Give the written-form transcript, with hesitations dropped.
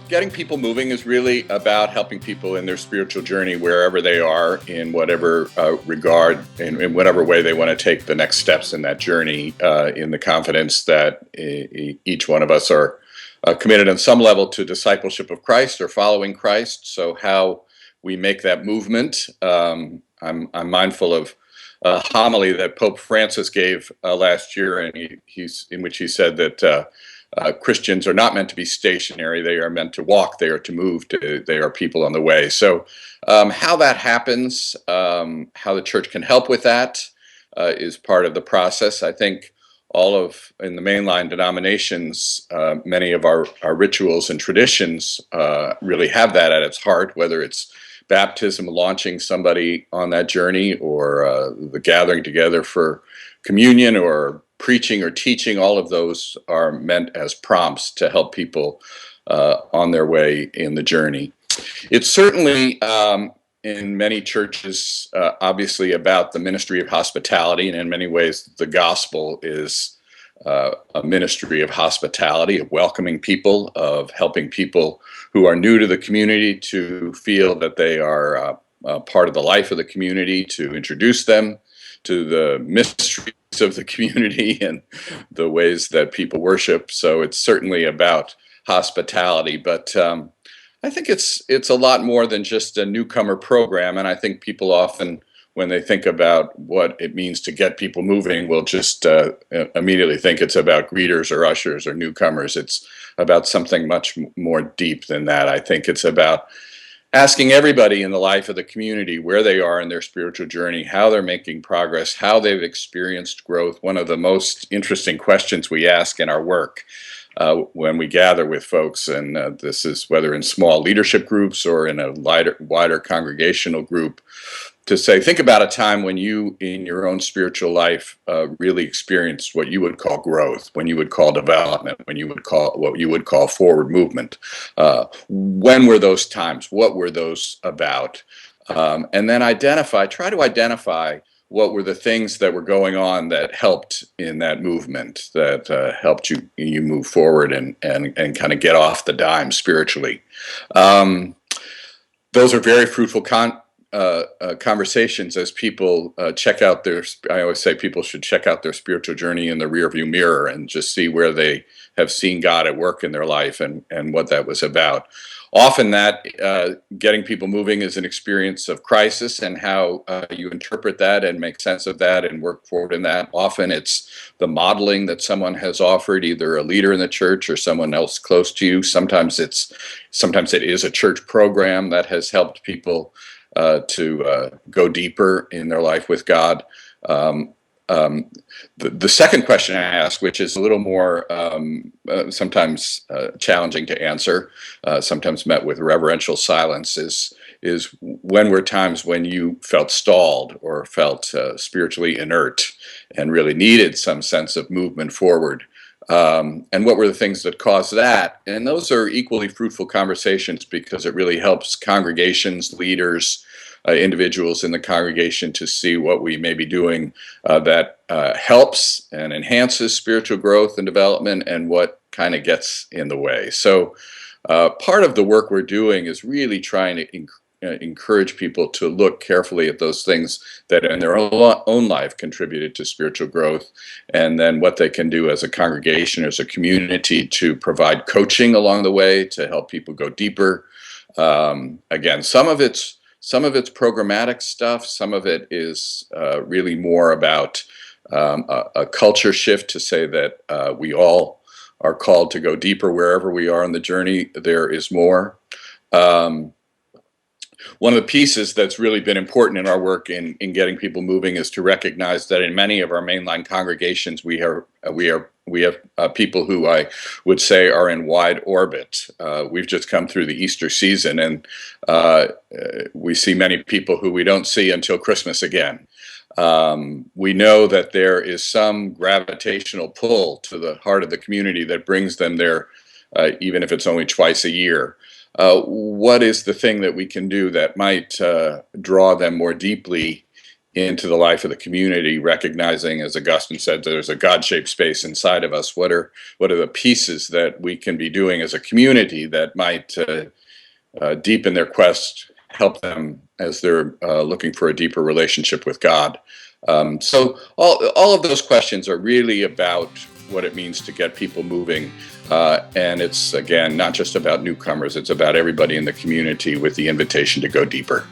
Getting people moving is really about helping people in their spiritual journey wherever they are, in whatever regard, in whatever way they want to take the next steps in that journey, in the confidence that each one of us are committed on some level to discipleship of Christ or following Christ. So how we make that movement. I'm mindful of a homily that Pope Francis gave last year, and he's in which he said that Christians are not meant to be stationary. They are meant to walk. They are to move. They are people on the way. So how that happens, how the church can help with that is part of the process. I think in the mainline denominations, many of our rituals and traditions really have that at its heart, whether it's baptism, launching somebody on that journey, or the gathering together for communion, or preaching or teaching. All of those are meant as prompts to help people on their way in the journey. It's certainly in many churches obviously about the ministry of hospitality, and in many ways the gospel is a ministry of hospitality, of welcoming people, of helping people who are new to the community to feel that they are part of the life of the community, to introduce them to the mysteries of the community and the ways that people worship. So it's certainly about hospitality, but I think it's a lot more than just a newcomer program. And I think people often, when they think about what it means to get people moving, will just immediately think it's about greeters or ushers or newcomers. It's about something much more deep than that. I think it's about asking everybody in the life of the community where they are in their spiritual journey, how they're making progress, how they've experienced growth. One of the most interesting questions we ask in our work when we gather with folks, and this is whether in small leadership groups or in a wider congregational group, to say, think about a time when you, in your own spiritual life, really experienced what you would call growth, when you would call development, when you would call what you would call forward movement. When were those times? What were those about? And then try to identify what were the things that were going on that helped in that movement, that helped you move forward and kind of get off the dime spiritually. Those are very fruitful conversations as people check out I always say people should check out their spiritual journey in the rearview mirror and just see where they have seen God at work in their life and what that was about. Often that getting people moving is an experience of crisis, and how you interpret that and make sense of that and work forward in that. Often it's the modeling that someone has offered, either a leader in the church or someone else close to you. Sometimes it is a church program that has helped people to go deeper in their life with God. The second question I ask, which is a little more sometimes challenging to answer, sometimes met with reverential silence, is when were times when you felt stalled or felt spiritually inert and really needed some sense of movement forward? And what were the things that caused that? And those are equally fruitful conversations, because it really helps congregations, leaders, individuals in the congregation to see what we may be doing that helps and enhances spiritual growth and development, and what kind of gets in the way. So part of the work we're doing is really trying to encourage people to look carefully at those things that in their own life contributed to spiritual growth, and then what they can do as a congregation, as a community, to provide coaching along the way to help people go deeper. Again, some of it's programmatic stuff. Some of it is really more about a culture shift to say that we all are called to go deeper wherever we are on the journey. There is more. One of the pieces that's really been important in our work in getting people moving is to recognize that in many of our mainline congregations, we have people who I would say are in wide orbit. We've just come through the Easter season, and we see many people who we don't see until Christmas again. We know that there is some gravitational pull to the heart of the community that brings them there, even if it's only twice a year. What is the thing that we can do that might draw them more deeply into the life of the community, recognizing, as Augustine said, that there's a God-shaped space inside of us. What are the pieces that we can be doing as a community that might deepen their quest, help them as they're looking for a deeper relationship with God? So all of those questions are really about what it means to get people moving. And it's, again, not just about newcomers. It's about everybody in the community with the invitation to go deeper.